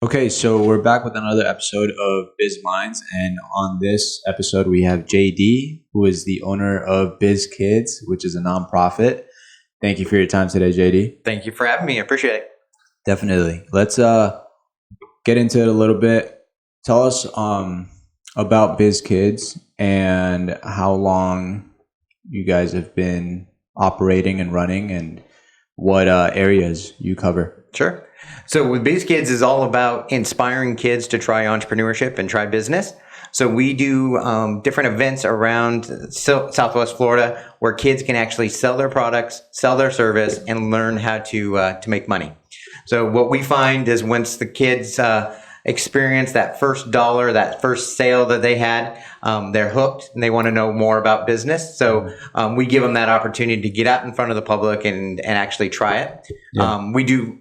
Okay, so we're back with another episode of Biz Mindz, and on this episode we have JD, who is the owner of Biz Kidz, which is a nonprofit. Thank you for your time today, JD. Thank you for having me. I appreciate it. Definitely. Let's get into it a little bit. Tell us about Biz Kidz and how long you guys have been operating and running, and what areas you cover. Sure. So with Biz Kidz is all about inspiring kids to try entrepreneurship and try business. So we do different events around Southwest Florida where kids can actually sell their products, sell their service, and learn how to make money. So what we find is once the kids experience that first dollar, that first sale that they had, they're hooked and they want to know more about business. So we give them that opportunity to get out in front of the public and actually try it. Yeah. We do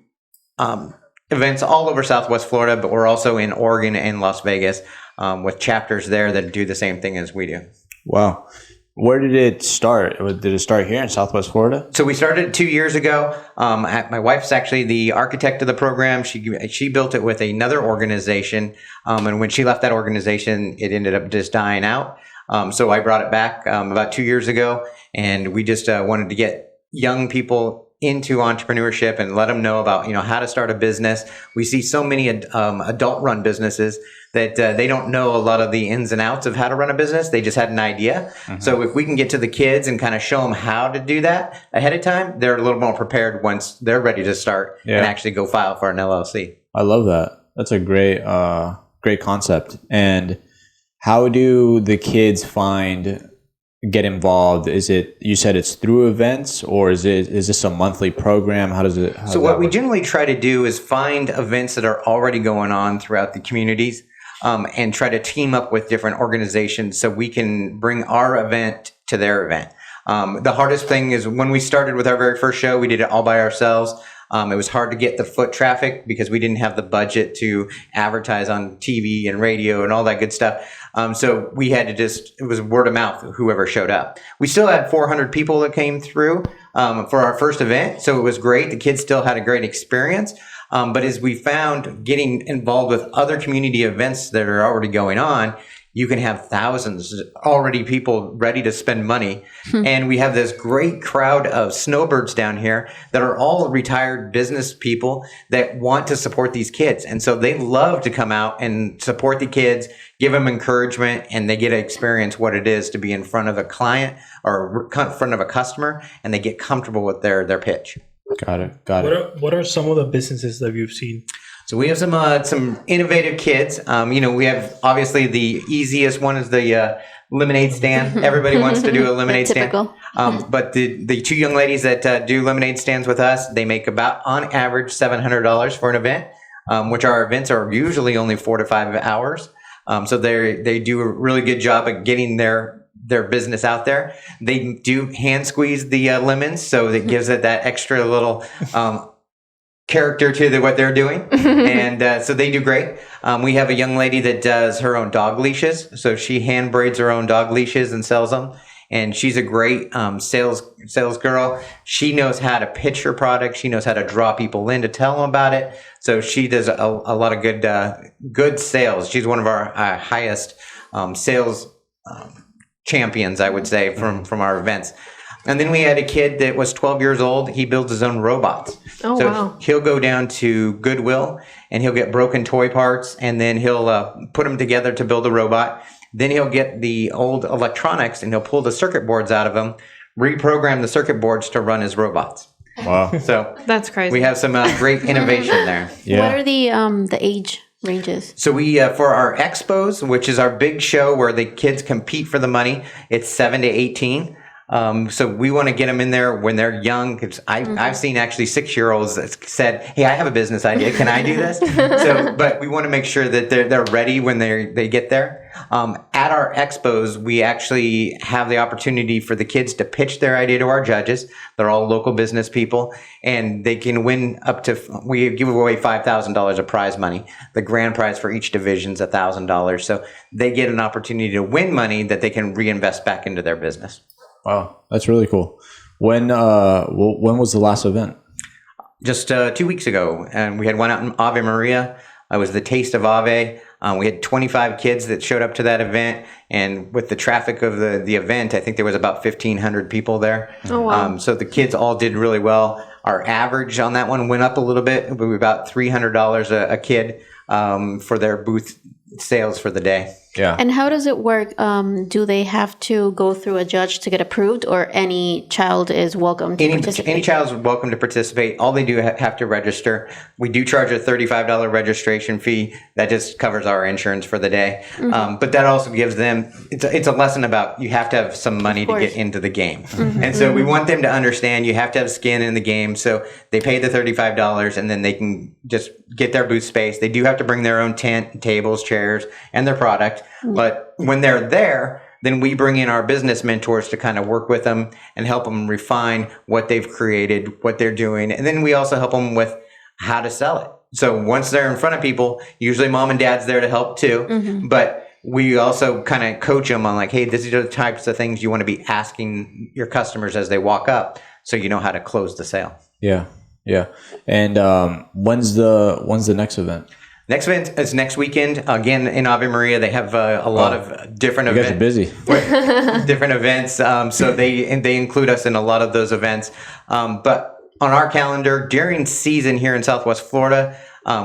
events all over Southwest Florida, but we're also in Oregon and Las Vegas with chapters there that do the same thing as we do. Wow. Where did it start? Did it start here in Southwest Florida? So we started 2 years ago. My wife's actually the architect of the program. She built it with another organization. And when she left that organization, it ended up just dying out. So I brought it back about 2 years ago, and we just wanted to get young people into entrepreneurship and let them know about, how to start a business. We see so many adult run businesses that they don't know a lot of the ins and outs of how to run a business. They just had an idea. Mm-hmm. So if we can get to the kids and kind of show them how to do that ahead of time, they're a little more prepared once they're ready to start and actually go file for an LLC. I love that. That's a great concept. And how do the kids get involved? Is it, you said it's through events, or is this a monthly program? How does it? So what we generally try to do is find events that are already going on throughout the communities, and try to team up with different organizations so we can bring our event to their event. The hardest thing is when we started with our very first show, we did it all by ourselves. It was hard to get the foot traffic because we didn't have the budget to advertise on TV and radio and all that good stuff. So we had to it was word of mouth, whoever showed up. We still had 400 people that came through for our first event. So it was great. The kids still had a great experience. But as we found, getting involved with other community events that are already going on, you can have thousands already people ready to spend money. And we have this great crowd of snowbirds down here that are all retired business people that want to support these kids. And so they love to come out and support the kids, give them encouragement, and they get to experience what it is to be in front of a client or in front of a customer, and they get comfortable with their pitch. Got it. What are some of the businesses that you've seen? So we have some innovative kids. We have obviously the easiest one is the lemonade stand. Everybody wants to do a lemonade stand. But the two young ladies that do lemonade stands with us, they make about on average $700 for an event, which our events are usually only 4 to 5 hours. So they do a really good job at getting their business out there. They do hand squeeze the lemons, so that gives it that extra little character to what they're doing. And so they do great. We have a young lady that does her own dog leashes. So she hand braids her own dog leashes and sells them. And she's a great sales girl. She knows how to pitch her product. She knows how to draw people in to tell them about it. So she does a lot of good sales. She's one of our highest sales champions, I would say, from our events. And then we had a kid that was 12 years old. He builds his own robots. Oh, so wow. He'll go down to Goodwill and he'll get broken toy parts, and then he'll put them together to build a robot. Then he'll get the old electronics and he'll pull the circuit boards out of them, reprogram the circuit boards to run his robots. Wow. So that's crazy. We have some great innovation there. Yeah. What are the age ranges? So we, for our expos, which is our big show where the kids compete for the money, it's 7 to 18. So we want to get them in there when they're young, because I've seen actually 6-year-olds that said, "Hey, I have a business idea. Can I do this?" But we want to make sure that they're ready when they get there. At our expos, we actually have the opportunity for the kids to pitch their idea to our judges. They're all local business people, and they can win we give away $5,000 of prize money. The grand prize for each division is $1,000. So they get an opportunity to win money that they can reinvest back into their business. Wow, that's really cool. When was the last event? Just 2 weeks ago, and we had one out in Ave Maria. It was the Taste of Ave. We had 25 kids that showed up to that event, and with the traffic of the event, I think there was about 1,500 people there. Oh, wow. So the kids all did really well. Our average on that one went up a little bit. We were about $300 a kid for their booth sales for the day. Yeah. And how does it work? Do they have to go through a judge to get approved, or any child is welcome to participate? Any child is welcome to participate. All they do have to register. We do charge a $35 registration fee. That just covers our insurance for the day. But that also gives them, it's a lesson about you have to have some money to get into the game. And so we want them to understand you have to have skin in the game. So they pay the $35 and then they can just get their booth space. They do have to bring their own tent, tables, chairs, and their product. But when they're there, then we bring in our business mentors to kind of work with them and help them refine what they've created, what they're doing. And then we also help them with how to sell it. So once they're in front of people, usually mom and dad's there to help too. But we also kind of coach them on like, hey, these are the types of things you want to be asking your customers as they walk up, so you know how to close the sale. Yeah. Yeah. And when's the next event? Next event is next weekend. Again, in Ave Maria, they have a lot of different events. You guys are busy. Different events. So they include us in a lot of those events. But on our calendar, during season here in Southwest Florida,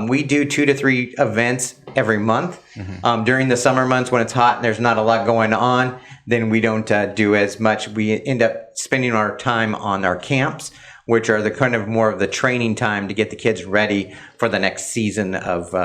we do 2 to 3 events every month. During the summer months when it's hot and there's not a lot going on, then we don't do as much. We end up spending our time on our camps, which are the kind of more of the training time to get the kids ready for the next season of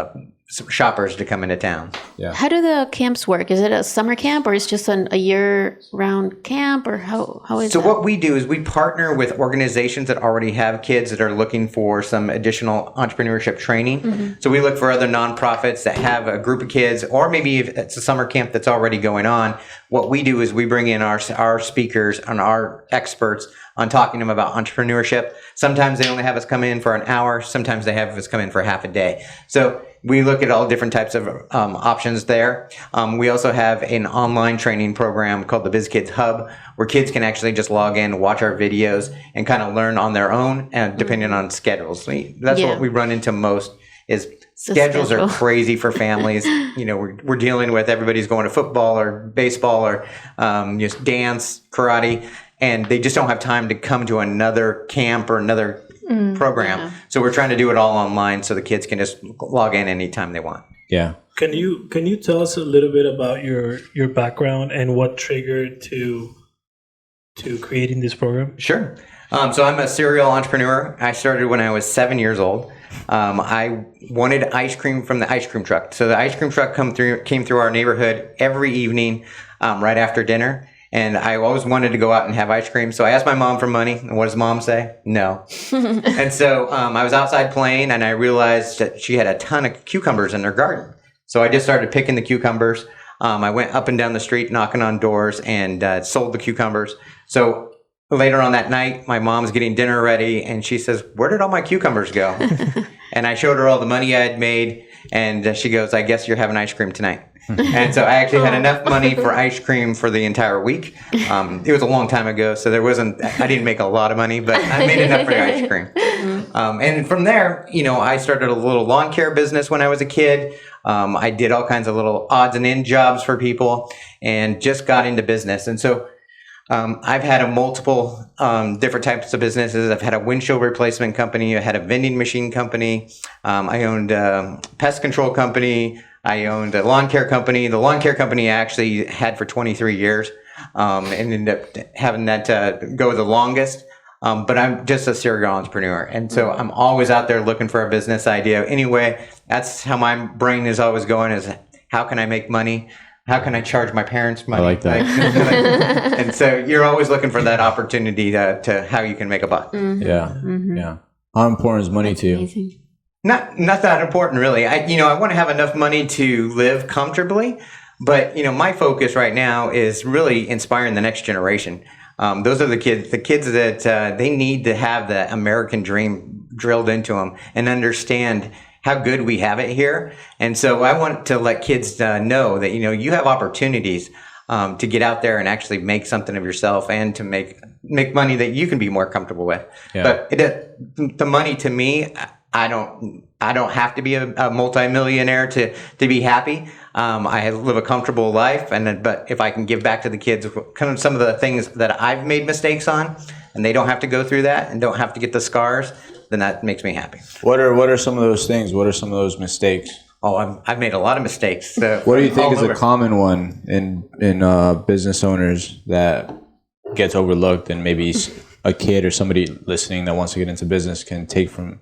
shoppers to come into town. Yeah. How do the camps work? Is it a summer camp, or is it just a year-round camp, or how is So that? what we do is we partner with organizations that already have kids that are looking for some additional entrepreneurship training. So we look for other nonprofits that have a group of kids, or maybe if it's a summer camp that's already going on. What we do is we bring in our speakers and our experts on talking to them about entrepreneurship. Sometimes they only have us come in for an hour. Sometimes they have us come in for half a day. So we look at all different types of options there. We also have an online training program called the Biz Kidz Hub, where kids can actually just log in, watch our videos, and kind of learn on their own, and depending on schedules. That's what we run into most is schedules are crazy for families. You know, we're dealing with everybody's going to football or baseball or just dance, karate, and they just don't have time to come to another camp or another program. Yeah. So we're trying to do it all online so the kids can just log in anytime they want. Yeah. Can you tell us a little bit about your background and what triggered to creating this program? Sure. So I'm a serial entrepreneur. I started when I was 7 years old. I wanted ice cream from the ice cream truck. So the ice cream truck came through our neighborhood every evening right after dinner. And I always wanted to go out and have ice cream. So I asked my mom for money. And what does mom say? No. And so I was outside playing and I realized that she had a ton of cucumbers in her garden. So I just started picking the cucumbers. I went up and down the street knocking on doors and sold the cucumbers. So later on that night, my mom's getting dinner ready and she says, "Where did all my cucumbers go?" And I showed her all the money I had made. And she goes, "I guess you're having ice cream tonight." And so I actually had enough money for ice cream for the entire week. It was a long time ago, so I didn't make a lot of money, but I made enough for the ice cream. And from there, I started a little lawn care business when I was a kid. I did all kinds of little odds and end jobs for people and just got into business. And so I've had multiple different types of businesses. I've had a windshield replacement company. I had a vending machine company. I owned a pest control company. I owned a lawn care company. The lawn care company I actually had for 23 years and ended up having that go the longest. But I'm just a serial entrepreneur. And so I'm always out there looking for a business idea. Anyway, that's how my brain is always going, is how can I make money? How can I charge my parents money? I like that. And so you're always looking for that opportunity to how you can make a buck. Yeah. Yeah. How important is money to you? Amazing. Not that important, really. I want to have enough money to live comfortably, but my focus right now is really inspiring the next generation. Those are the kids that they need to have the American dream drilled into them and understand how good we have it here. And so I want to let kids know that you have opportunities to get out there and actually make something of yourself and to make money that you can be more comfortable with. Yeah. But the money to me, I don't I don't have to be a multimillionaire to be happy. I live a comfortable life, but if I can give back to the kids kind of some of the things that I've made mistakes on, and they don't have to go through that and don't have to get the scars, then that makes me happy. What are some of those things? What are some of those mistakes? Oh, I've made a lot of mistakes. So What do you think is a common one in business owners that gets overlooked, and maybe a kid or somebody listening that wants to get into business can take from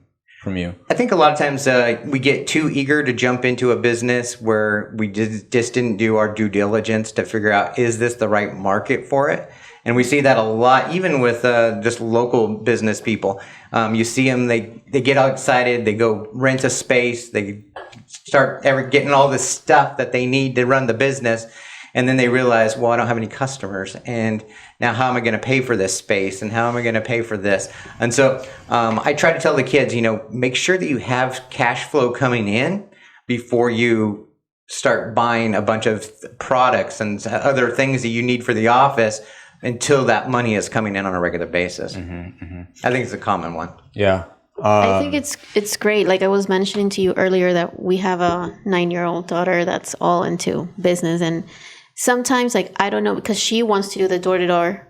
you? I think a lot of times we get too eager to jump into a business where we just didn't do our due diligence to figure out, is this the right market for it? And we see that a lot, even with just local business people. You see them, they get all excited, they go rent a space, they start getting all this stuff that they need to run the business. And then they realize, well, I don't have any customers. And now how am I going to pay for this space? And how am I going to pay for this? And so I try to tell the kids, make sure that you have cash flow coming in before you start buying a bunch of products and other things that you need for the office until that money is coming in on a regular basis. I think it's a common one. Yeah. I think it's great. Like I was mentioning to you earlier that we have a 9-year-old daughter that's all into business, and sometimes, like, I don't know, because she wants to do the door-to-door,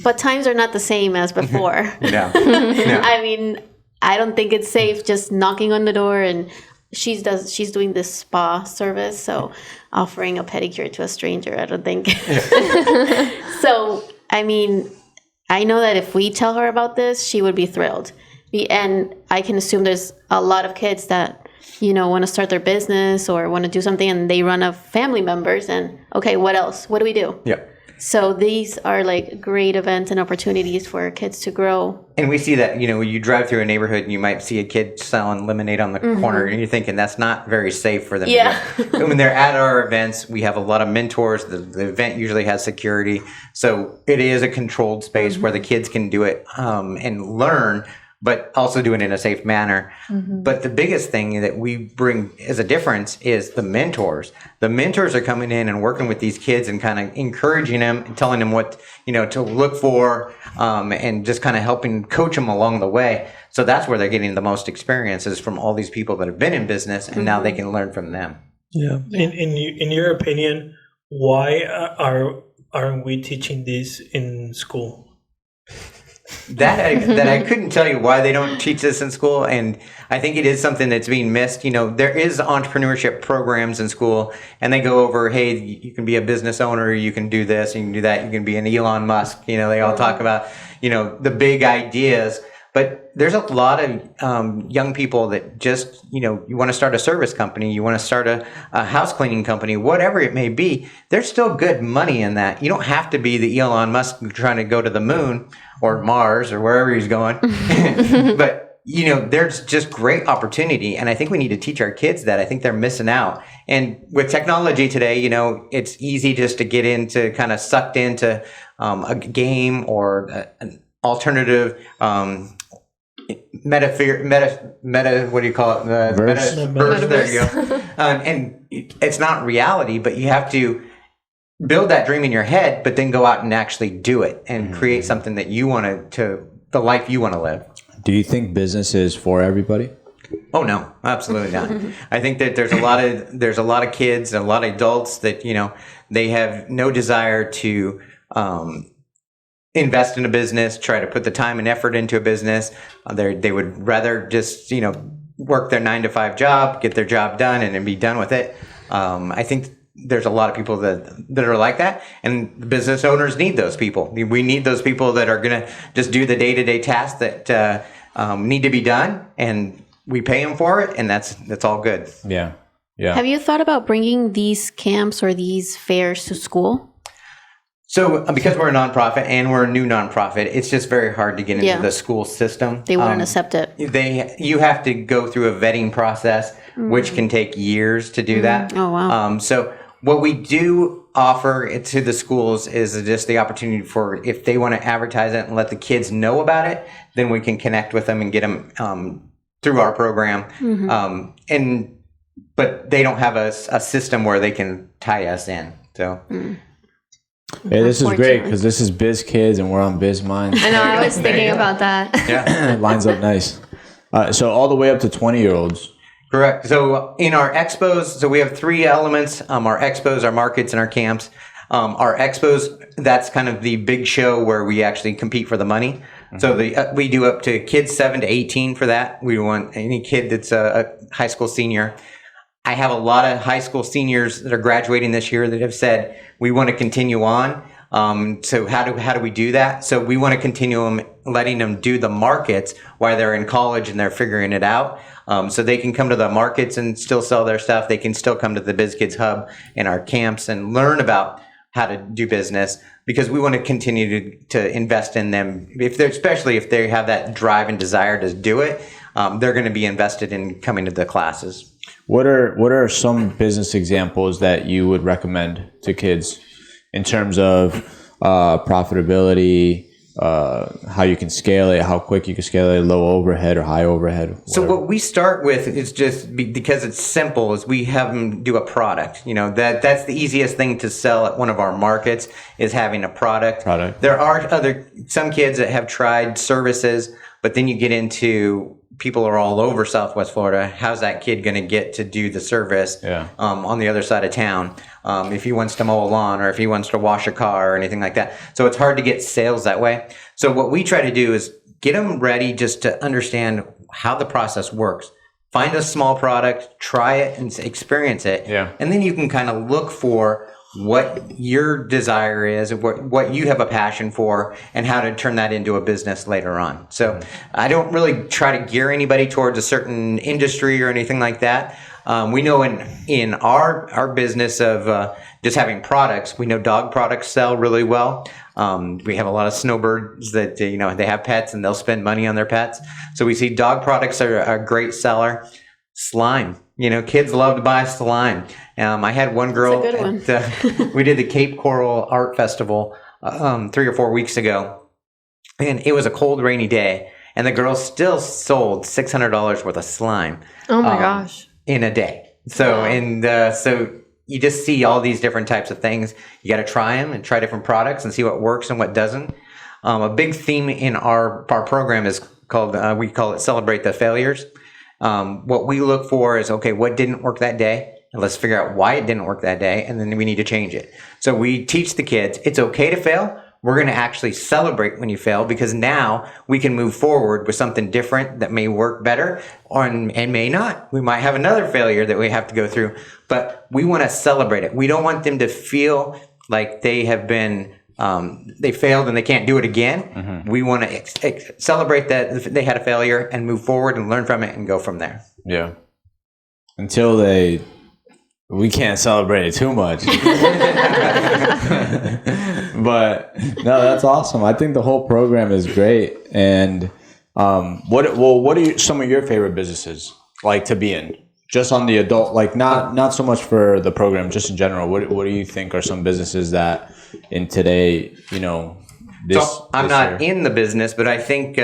but times are not the same as before. Yeah. I mean, I don't think it's safe just knocking on the door, and she's doing this spa service, so offering a pedicure to a stranger, I don't think. So, I mean, I know that if we tell her about this, she would be thrilled. And I can assume there's a lot of kids that want to start their business or want to do something, and they run of family members, and okay, what else? What do we do? Yeah. So these are like great events and opportunities for kids to grow. And we see that, when you drive through a neighborhood and you might see a kid selling lemonade on the corner, and you're thinking that's not very safe for them. Yeah. To do. When they're at our events, we have a lot of mentors. The event usually has security. So it is a controlled space where the kids can do it and learn, but also do it in a safe manner. But the biggest thing that we bring as a difference is the mentors. The mentors are coming in and working with these kids and kind of encouraging them and telling them what, to look for, and just kind of helping coach them along the way. So that's where they're getting the most experiences from all these people that have been in business, and now they can learn from them. Yeah. In your opinion, why aren't we teaching this in school? That I couldn't tell you why they don't teach this in school, and I think it is something that's being missed. There is entrepreneurship programs in school, and they go over, hey, you can be a business owner, you can do this, you can do that, you can be an Elon Musk. They all talk about the big ideas, but there's a lot of young people that just you want to start a service company, you want to start a house cleaning company, whatever it may be. There's still good money in that. You don't have to be the Elon Musk trying to go to the moon or Mars or wherever he's going. But, there's just great opportunity. And I think we need to teach our kids that. I think they're missing out. And with technology today, it's easy just to get into kind of sucked into a game or an alternative what do you call it? Verse. Verse. There you go. And it's not reality, but you have to build that dream in your head, but then go out and actually do it and create something that you want to the life you want to live. Do you think business is for everybody? Oh no, absolutely not. I think that there's a lot of kids and a lot of adults that they have no desire to invest in a business, try to put the time and effort into a business. They would rather just work their 9-to-5 job, get their job done, and then be done with it. I think there's a lot of people that are like that, and business owners need those people. We need those people that are going to just do the day-to-day tasks that need to be done, and we pay them for it, and that's all good. Yeah. Have you thought about bringing these camps or these fairs to school? So because we're a nonprofit and we're a new nonprofit, it's just very hard to get into the school system. They wouldn't accept it. You have to go through a vetting process, which can take years to do that. Oh, wow. So what we do offer to the schools is just the opportunity for, if they want to advertise it and let the kids know about it, then we can connect with them and get them through our program. But they don't have a system where they can tie us in. So. Hey, this is great because this is Biz Kidz and we're on Biz Mindz. I know, I was thinking about that. Yeah. Lines up nice. So all the way up to 20-year-olds. Correct. So in our expos, so we have three elements: our expos, our markets, and our camps. Our expos, that's kind of the big show where we actually compete for the money. So we do up to kids 7 to 18 for that. We want any kid that's a high school senior. I have a lot of high school seniors that are graduating this year that have said we want to continue on. So how do we do that? So we want to continue letting them do the markets while they're in college and they're figuring it out. So they can come to the markets and still sell their stuff. They can still come to the Biz Kidz Hub and our camps and learn about how to do business, because we want to continue to invest in them. Especially if they have that drive and desire to do it, they're going to be invested in coming to the classes. What are some business examples that you would recommend to kids in terms of profitability, how you can scale it, how quick you can scale it, low overhead or high overhead? Whatever. So what we start with is just because it's simple, is we have them do a product. That's the easiest thing to sell at one of our markets, is having a product. There are some kids that have tried services, but then you get into people are all over Southwest Florida. How's that kid going to get to do the service on the other side of town? If he wants to mow a lawn or if he wants to wash a car or anything like that. So it's hard to get sales that way. So what we try to do is get them ready just to understand how the process works. Find a small product, try it and experience it. And then you can kind of look for what your desire is, what you have a passion for, and how to turn that into a business later on. So I don't really try to gear anybody towards a certain industry or anything like that. We know in our business of just having products, we know dog products sell really well. We have a lot of snowbirds that they have pets and they'll spend money on their pets. So we see dog products are a great seller. Slime. Kids love to buy slime. I had one girl. That's a good one. We did the Cape Coral Art Festival 3 or 4 weeks ago, and it was a cold, rainy day, and the girl still sold $600 worth of slime. Oh my gosh! In a day. So so you just see all these different types of things. You got to try them and try different products and see what works and what doesn't. A big theme in our program is called we call it Celebrate the Failures. What we look for is, okay, what didn't work that day? And let's figure out why it didn't work that day, and then we need to change it. So we teach the kids, it's okay to fail. We're going to actually celebrate when you fail, because now we can move forward with something different that may work better and may not. We might have another failure that we have to go through, but we want to celebrate it. We don't want them to feel like they have been they failed and they can't do it again. We want to celebrate that they had a failure and move forward and learn from it and go from there. Yeah. Until we can't celebrate it too much. But no, that's awesome. I think the whole program is great. And what are some of your favorite businesses like to be in? Just on the adult, like not so much for the program, just in general. What do you think are some businesses that in today, So I'm not in the business, but I think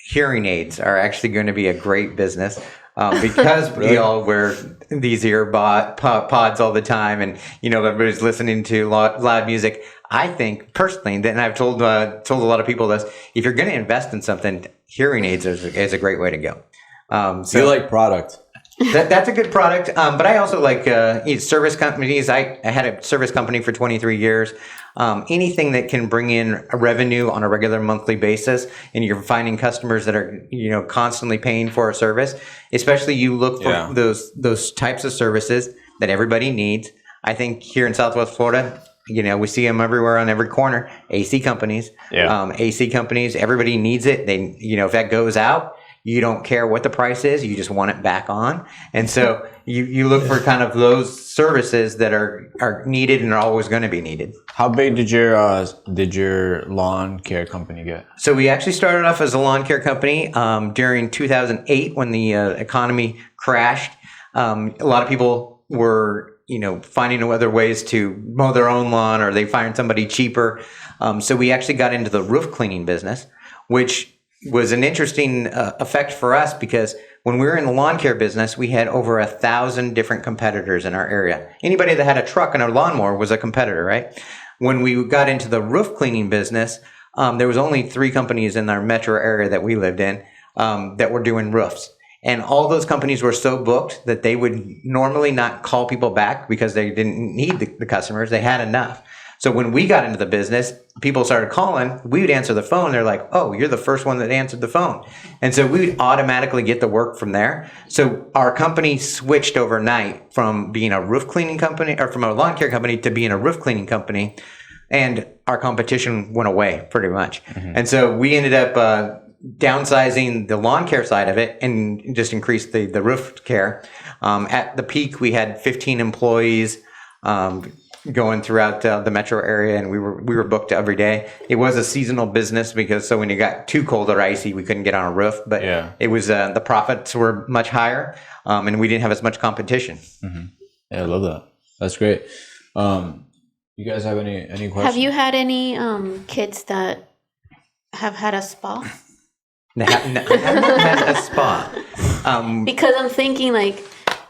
hearing aids are actually going to be a great business because we all wear these pods all the time, and everybody's listening to loud music. I think personally, and I've told a lot of people this: if you're going to invest in something, hearing aids is a great way to go. So you like product. That's a good product, but I also like service companies. I had a service company for 23 years. Anything that can bring in a revenue on a regular monthly basis, and you're finding customers that are constantly paying for a service. Especially you look for those types of services that everybody needs. I think here in Southwest Florida, we see them everywhere on every corner. AC companies, AC companies. Everybody needs it. They, if that goes out, you don't care what the price is. You just want it back on. And so you look for kind of those services that are needed and are always going to be needed. How big did your lawn care company get? So we actually started off as a lawn care company during 2008 when the economy crashed. A lot of people were finding other ways to mow their own lawn, or they find somebody cheaper. So we actually got into the roof cleaning business, which was an interesting effect for us, because when we were in the lawn care business, we had over 1,000 different competitors in our area. Anybody that had a truck and a lawnmower was a competitor, right? When we got into the roof cleaning business, there was only 3 companies in our metro area that we lived in that were doing roofs. And all those companies were so booked that they would normally not call people back because they didn't need the customers. They had enough. So when we got into the business, people started calling. We would answer the phone. They're like, oh, you're the first one that answered the phone. And so we would automatically get the work from there. So our company switched overnight from being a roof cleaning company or from a lawn care company to being a roof cleaning company. And our competition went away pretty much. And so we ended up downsizing the lawn care side of it and just increased the roof care. At the peak, we had 15 employees going throughout the metro area, and we were booked every day. It was a seasonal business because so when it got too cold or icy, we couldn't get on a roof. But it was the profits were much higher, and we didn't have as much competition. Yeah, I love that. That's great. You guys have any questions? Have you had any kids that have had a spa? I haven't had a spa. Because I'm thinking like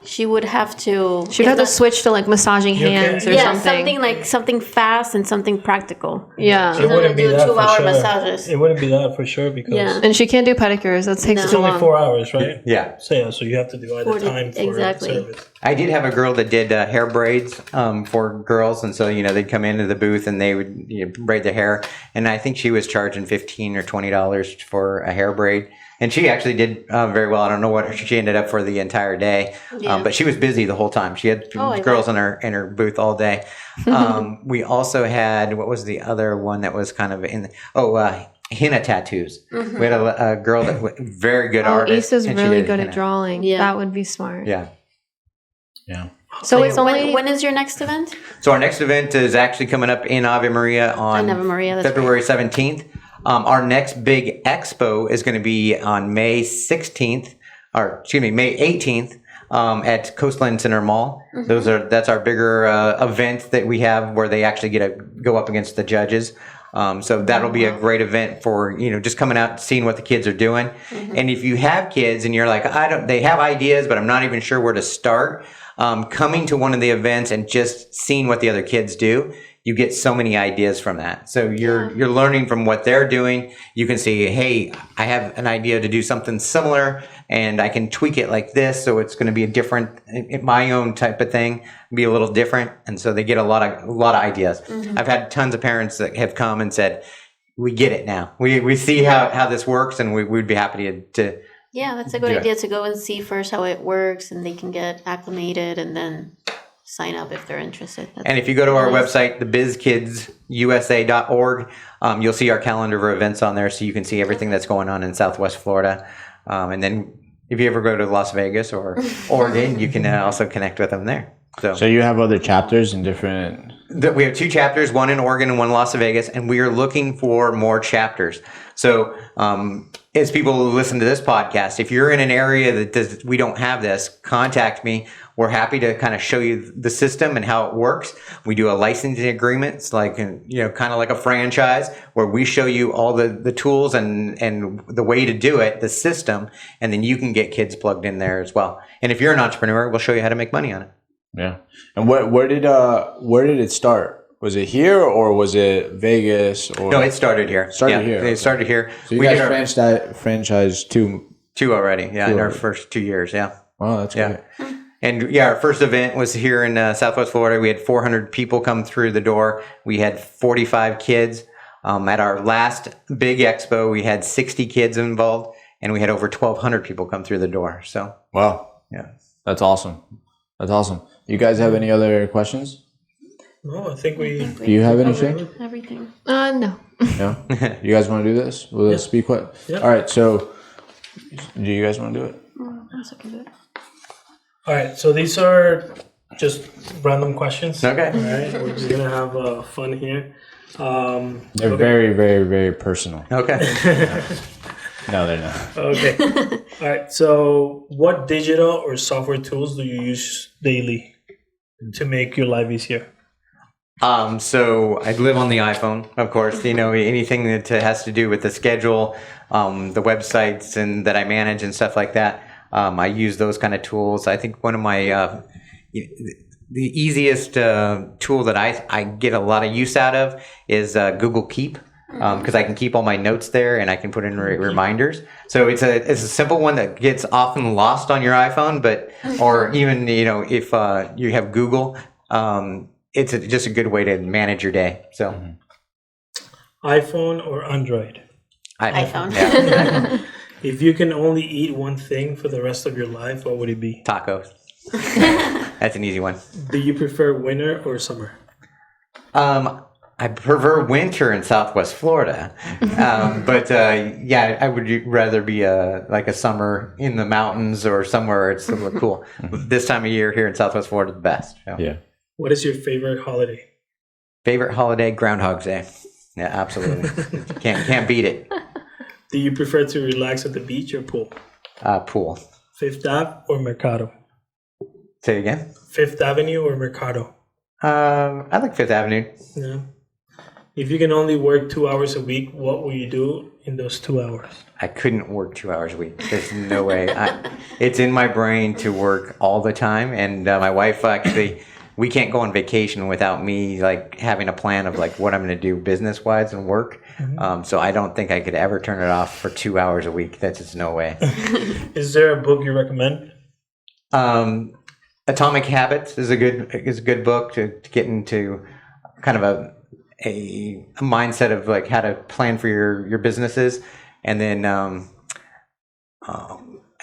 she would have to. She'd have to switch to like massaging hands or something. something fast and something practical. Yeah. It wouldn't be do that for 2-hour sure. massages. It wouldn't be that for sure because And she can't do pedicures. That takes it's too only long. 4 hours, right? Yeah. So you have to do either time for service. I did have a girl that did hair braids for girls, and so they'd come into the booth and they would braid their hair, and I think she was charging $15 or $20 for a hair braid, and she actually did very well. I don't know what she ended up for the entire day, but she was busy the whole time. She had girls in her booth all day. We also had, what was the other one that was kind of henna tattoos. We had a girl that was very good artist. Issa's really good at drawing. Yeah. That would be smart. Yeah. So it's only when is your next event? So our next event is actually coming up in Ave Maria on February 17th. Our next big expo is going to be on May 18th at Coastline Center Mall. That's our bigger event that we have where they actually get to go up against the judges. So that'll be a great event for, just coming out and seeing what the kids are doing. And if you have kids and you're like, they have ideas, but I'm not even sure where to start. Coming to one of the events and just seeing what the other kids do, you get so many ideas from that. So you're learning from what they're doing. You can see, hey, I have an idea to do something similar and I can tweak it like this. So it's going to be a different, my own type of thing, be a little different. And so they get a lot of ideas. I've had tons of parents that have come and said, we get it now. We see how this works, and we'd be happy to Yeah, that's a good idea to go and see first how it works, and they can get acclimated and then sign up if they're interested. And if you go to our website, the bizkidsusa.org, you'll see our calendar of events on there, so you can see everything that's going on in Southwest Florida. And then if you ever go to Las Vegas or Oregon, you can also connect with them there. So you have other chapters in different... We have 2 chapters, one in Oregon and one in Las Vegas, and we are looking for more chapters. So as people who listen to this podcast, if you're in an area that we don't have this, contact me. We're happy to kind of show you the system and how it works. We do a licensing agreement. It's like, kind of like a franchise where we show you all the tools and the way to do it, the system, and then you can get kids plugged in there as well. And if you're an entrepreneur, we'll show you how to make money on it. Yeah. And where did it start? Was it here or was it Vegas? Or? No, it started here. It started here. So you guys franchised two already. Yeah, in our first 2 years. Yeah. Wow, that's great. And our first event was here in Southwest Florida. We had 400 people come through the door. We had 45 kids. At our last big expo, we had 60 kids involved, and we had over 1,200 people come through the door. So wow, yeah, that's awesome. That's awesome. You guys have any other questions? No, I think we. Do you have anything? Everything. No. No. You guys want to do this? Will this be quick? Yeah. All right. So, do you guys want to do it? Yes, I can do it. All right, so these are just random questions. Okay. All right, we're just gonna have fun here. They're very, very, very personal. Okay. No, they're not. Okay. All right. So, what digital or software tools do you use daily to make your life easier? So I live on the iPhone, of course. Anything that has to do with the schedule, the websites, and that I manage and stuff like that. I use those kind of tools. I think one of my the easiest tool that I get a lot of use out of is Google Keep. because I can keep all my notes there and I can put in reminders. So it's a simple one that gets often lost on your iPhone, or even if you have Google, it's just a good way to manage your day. So iPhone or Android? iPhone. Yeah. If you can only eat one thing for the rest of your life, what would it be? Tacos. That's an easy one. Do you prefer winter or summer? I prefer winter in Southwest Florida, but I would rather be like a summer in the mountains or somewhere it's a little cool. This time of year here in Southwest Florida, the best. So. Yeah. What is your favorite holiday? Favorite holiday, Groundhog's Day. Yeah, absolutely. Can't beat it. Do you prefer to relax at the beach or pool? Pool. Fifth Ave or Mercado? Say it again. Fifth Avenue or Mercado? I like Fifth Avenue. Yeah. If you can only work 2 hours a week, what will you do in those 2 hours? I couldn't work 2 hours a week. There's no way. It's in my brain to work all the time. And my wife actually, we can't go on vacation without me like having a plan of like what I'm going to do business wise and work. So I don't think I could ever turn it off for 2 hours a week. That's just no way. Is there a book you recommend? Atomic Habits is a good book to get into kind of a mindset of like how to plan for your businesses. And then I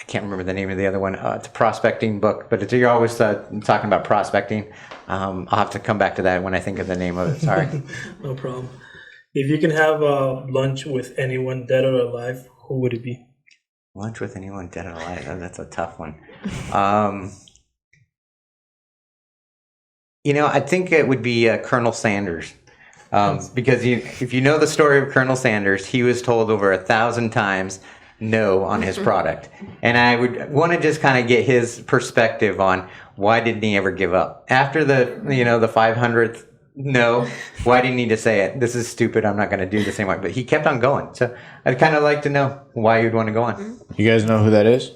can't remember the name of the other one. It's a prospecting book, but you're always talking about prospecting. I'll have to come back to that when I think of the name of it. Sorry. No problem. If you can have lunch with anyone dead or alive, who would it be? Lunch with anyone dead or alive? That's a tough one. I think it would be Colonel Sanders. Because if you know the story of Colonel Sanders, he was told over 1,000 times no on his product. And I would want to just kind of get his perspective on why didn't he ever give up? After the 500th no, why didn't he just say it? This is stupid. I'm not going to do the same way. But he kept on going. So I'd kind of like to know why you'd want to go on. You guys know who that is?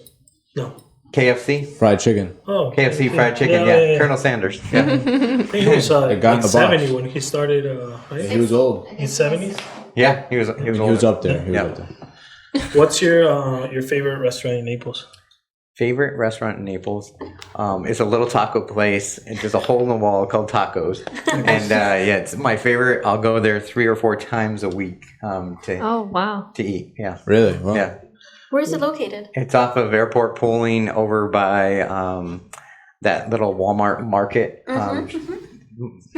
No. KFC? Fried chicken. Oh. KFC fried chicken, yeah. Colonel Sanders. Yeah. I think he was The guy in the 70 box. when he started, right? He was old. In 70s? Yeah, he was He was up there. What's your favorite restaurant in Naples? Favorite restaurant in Naples is a little taco place. It's just a hole in the wall called Tacos. And it's my favorite. I'll go there 3 or 4 times a week to eat. Yeah. Really? Wow. Yeah. Where is it located? It's off of Airport Pooling over by that little Walmart market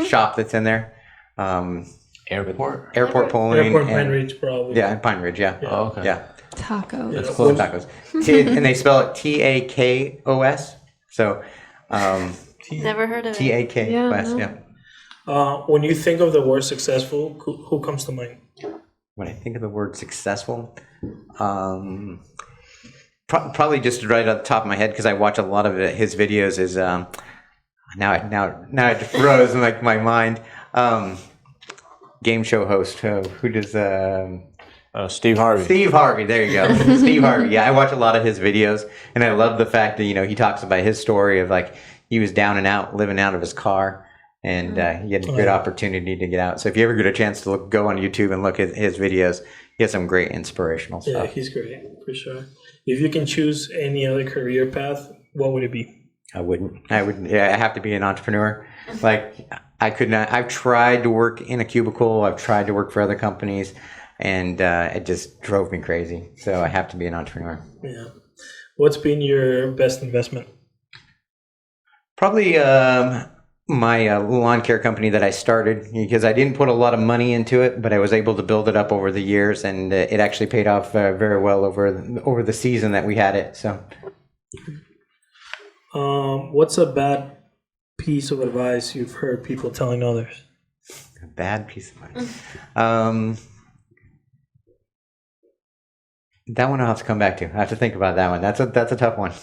shop that's in there. Airport Pooling. Airport Pine Ridge, probably. Yeah, in Pine Ridge, yeah. Oh, okay. Yeah. Tacos. Yeah. That's close. Tacos. And they spell it Takos. So Never heard of it. Takos, yeah. When you think of the word successful, who comes to mind? When I think of the word successful, probably just right at the top of my head, because I watch a lot of his videos, is now it froze in like my mind. Game show host who does Steve Harvey. Steve Harvey, there you go. Steve Harvey. Yeah, I watch a lot of his videos, and I love the fact that he talks about his story of like he was down and out, living out of his car, and he had a good opportunity to get out. So if you ever get a chance to go on YouTube and look at his videos, he has some great inspirational stuff. Yeah, he's great for sure. If you can choose any other career path, what would it be? I wouldn't. I have to be an entrepreneur. Like I could not. I've tried to work in a cubicle. I've tried to work for other companies, and it just drove me crazy. So I have to be an entrepreneur. Yeah. What's been your best investment? Probably my lawn care company that I started, because I didn't put a lot of money into it, but I was able to build it up over the years, and it actually paid off very well over the season that we had it. So. What's a bad piece of advice you've heard people telling others? A bad piece of advice. That one I'll have to come back to. I have to think about that one. That's a tough one.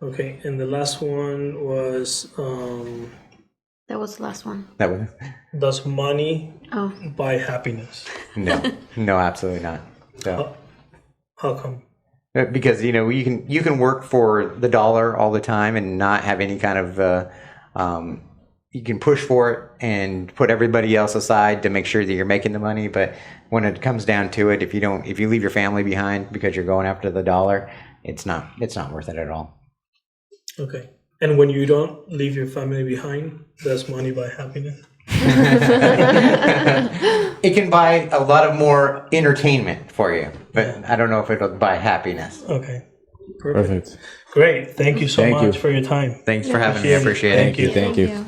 Okay, and the last one was That was the last one. That one. does money Oh. buy happiness? No, absolutely not. So. How come? Because you can work for the dollar all the time and not have any kind of you can push for it and put everybody else aside to make sure that you're making the money. But when it comes down to it, if you leave your family behind because you're going after the dollar, it's not worth it at all. Okay. And when you don't leave your family behind, does money buy happiness? It can buy a lot of more entertainment for you, but I don't know if it'll buy happiness. Okay. Perfect. Great. Thank you so Thank much you. for your time. Thanks for having me. I appreciate it. Thank you. Thank you.